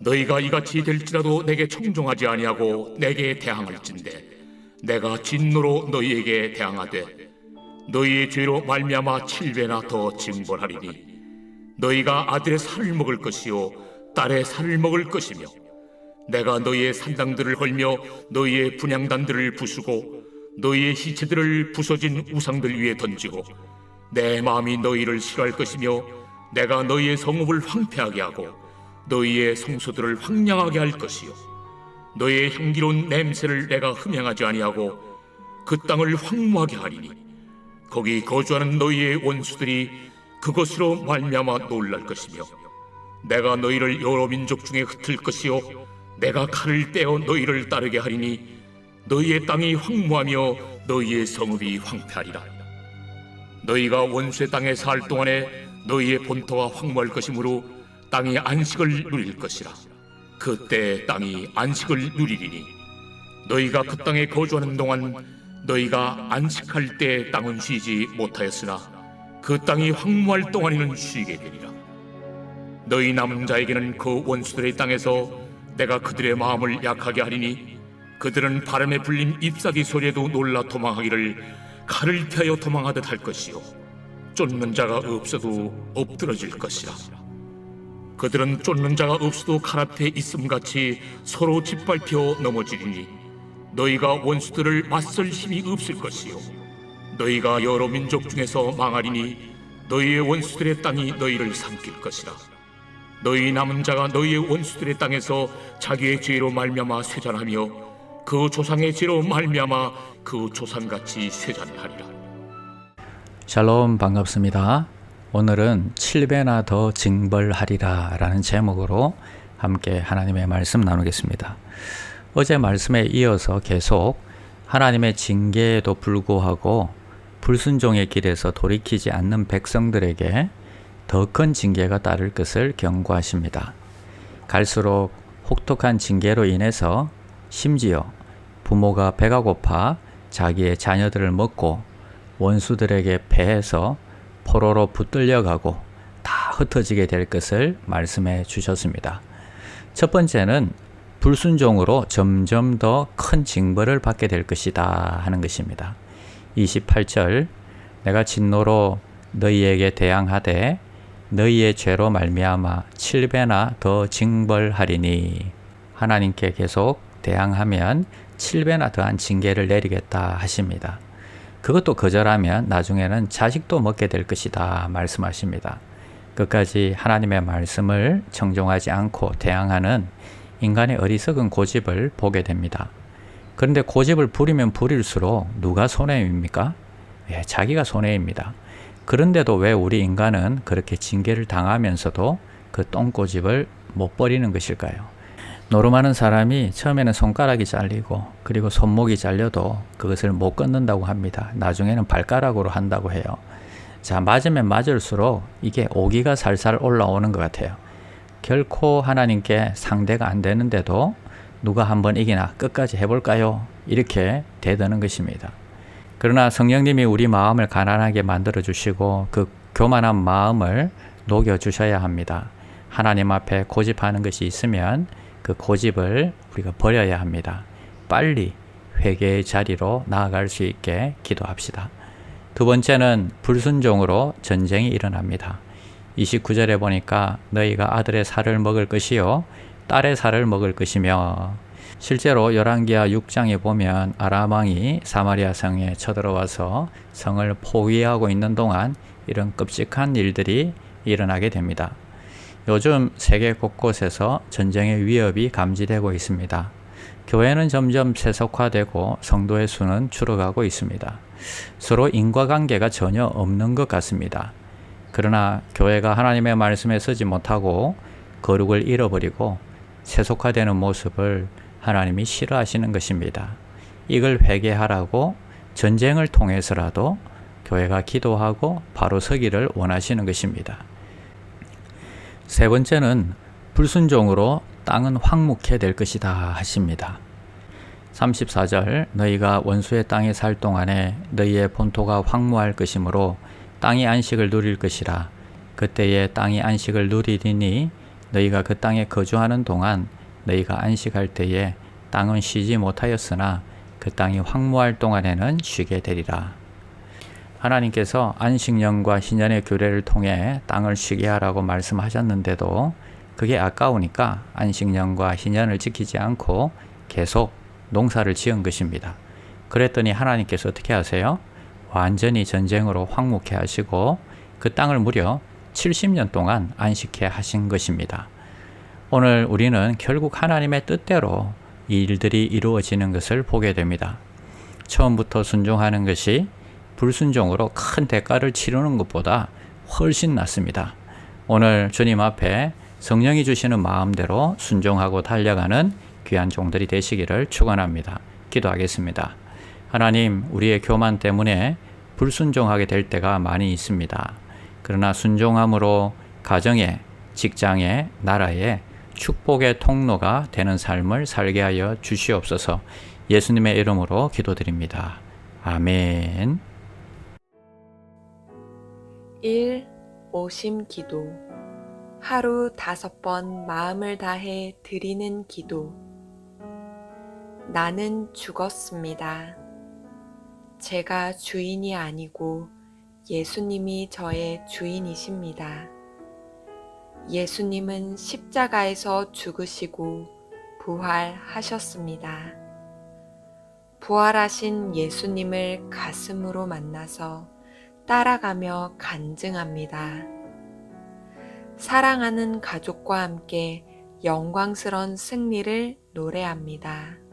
너희가 이같이 될지라도 내게 청종하지 아니하고 내게 대항할진대 내가 진노로 너희에게 대항하되 너희의 죄로 말미암아 7배나 더 징벌하리니 너희가 아들의 살을 먹을 것이요 딸의 살을 먹을 것이며 내가 너희의 산당들을 헐며 너희의 분향단들을 부수고 너희의 시체들을 부서진 우상들 위에 던지고 내 마음이 너희를 싫어할 것이며 내가 너희의 성읍을 황폐하게 하고 너희의 성소들을 황량하게 할 것이요 너희의 향기로운 냄새를 내가 흠향하지 아니하고 그 땅을 황무하게 하리니 거기 거주하는 너희의 원수들이 그것으로 말미암아 놀랄 것이며 내가 너희를 여러 민족 중에 흩을 것이요 내가 칼을 떼어 너희를 따르게 하리니 너희의 땅이 황무하며 너희의 성읍이 황폐하리라. 너희가 원수의 땅에 살 동안에 너희의 본토가 황무할 것이므로 땅이 안식을 누릴 것이라. 그때 땅이 안식을 누리리니 너희가 그 땅에 거주하는 동안 너희가 안식할 때 땅은 쉬지 못하였으나 그 땅이 황무할 동안에는 쉬게 되리라. 너희 남은 자에게는 그 원수들의 땅에서 내가 그들의 마음을 약하게 하리니 그들은 바람에 불린 잎사귀 소리에도 놀라 도망하기를 칼을 피하여 도망하듯 할 것이요 쫓는 자가 없어도 엎드러질 것이라. 그들은 쫓는 자가 없어도 칼 앞에 있음같이 서로 짓밟혀 넘어지리니 너희가 원수들을 맞설 힘이 없을 것이요 너희가 여러 민족 중에서 망하리니 너희의 원수들의 땅이 너희를 삼킬 것이라. 너희 남은 자가 너희의 원수들의 땅에서 자기의 죄로 말미암아 쇠잔하며 그 조상의 죄로 말미암아 그 조상같이 쇠잔하리라. 샬롬, 반갑습니다. 오늘은 7배나 더 징벌하리라 라는 제목으로 함께 하나님의 말씀 나누겠습니다. 어제 말씀에 이어서 계속 하나님의 징계에도 불구하고 불순종의 길에서 돌이키지 않는 백성들에게 더 큰 징계가 따를 것을 경고하십니다. 갈수록 혹독한 징계로 인해서 심지어 부모가 배가 고파 자기의 자녀들을 먹고 원수들에게 패해서 포로로 붙들려가고 다 흩어지게 될 것을 말씀해 주셨습니다. 첫 번째는 불순종으로 점점 더 큰 징벌을 받게 될 것이다 하는 것입니다. 28절 내가 진노로 너희에게 대항하되 너희의 죄로 말미암아 7배나 더 징벌하리니 하나님께 계속 대항하면 7배나 더한 징계를 내리겠다 하십니다. 그것도 거절하면 나중에는 자식도 먹게 될 것이다 말씀하십니다. 끝까지 하나님의 말씀을 청종하지 않고 대항하는 인간의 어리석은 고집을 보게 됩니다. 그런데 고집을 부리면 부릴수록 누가 손해입니까? 자기가 손해입니다. 그런데도 왜 우리 인간은 그렇게 징계를 당하면서도 그 똥고집을 못 버리는 것일까요? 노름하는 사람이 처음에는 손가락이 잘리고 그리고 손목이 잘려도 그것을 못 끊는다고 합니다. 나중에는 발가락으로 한다고 해요. 자, 맞으면 맞을수록 이게 오기가 살살 올라오는 것 같아요. 결코 하나님께 상대가 안 되는데도 누가 한번 이기나 끝까지 해볼까요? 이렇게 대드는 것입니다. 그러나 성령님이 우리 마음을 가난하게 만들어 주시고 그 교만한 마음을 녹여 주셔야 합니다. 하나님 앞에 고집하는 것이 있으면 그 고집을 우리가 버려야 합니다. 빨리 회개의 자리로 나아갈 수 있게 기도합시다. 두 번째는 불순종으로 전쟁이 일어납니다. 29절에 보니까 너희가 아들의 살을 먹을 것이요 딸의 살을 먹을 것이며 실제로 열왕기하 6장에 보면 아람 왕이 사마리아 성에 쳐들어와서 성을 포위하고 있는 동안 이런 끔찍한 일들이 일어나게 됩니다. 요즘 세계 곳곳에서 전쟁의 위협이 감지되고 있습니다. 교회는 점점 세속화되고 성도의 수는 줄어가고 있습니다. 서로 인과관계가 전혀 없는 것 같습니다. 그러나 교회가 하나님의 말씀에 서지 못하고 거룩을 잃어버리고 세속화되는 모습을 하나님이 싫어하시는 것입니다. 이걸 회개하라고 전쟁을 통해서라도 교회가 기도하고 바로 서기를 원하시는 것입니다. 세 번째는 불순종으로 땅은 황무케 될 것이다 하십니다. 34절 너희가 원수의 땅에 살 동안에 너희의 본토가 황무할 것이므로 땅이 안식을 누릴 것이라. 그때에 땅이 안식을 누리리니 너희가 그 땅에 거주하는 동안 너희가 안식할 때에 땅은 쉬지 못하였으나 그 땅이 황무할 동안에는 쉬게 되리라. 하나님께서 안식년과 희년의 규례를 통해 땅을 쉬게 하라고 말씀하셨는데도 그게 아까우니까 안식년과 희년을 지키지 않고 계속 농사를 지은 것입니다. 그랬더니 하나님께서 어떻게 하세요? 완전히 전쟁으로 황무케 하시고 그 땅을 무려 70년 동안 안식케 하신 것입니다. 오늘 우리는 결국 하나님의 뜻대로 이 일들이 이루어지는 것을 보게 됩니다. 처음부터 순종하는 것이 불순종으로 큰 대가를 치르는 것보다 훨씬 낫습니다. 오늘 주님 앞에 성령이 주시는 마음대로 순종하고 달려가는 귀한 종들이 되시기를 축원합니다. 기도하겠습니다. 하나님, 우리의 교만 때문에 불순종하게 될 때가 많이 있습니다. 그러나 순종함으로 가정에, 직장에, 나라에 축복의 통로가 되는 삶을 살게 하여 주시옵소서. 예수님의 이름으로 기도드립니다. 아멘. 1. 오심 기도. 하루 5번 마음을 다해 드리는 기도. 나는 죽었습니다. 제가 주인이 아니고 예수님이 저의 주인이십니다. 예수님은 십자가에서 죽으시고 부활하셨습니다. 부활하신 예수님을 가슴으로 만나서 따라가며 간증합니다. 사랑하는 가족과 함께 영광스러운 승리를 노래합니다.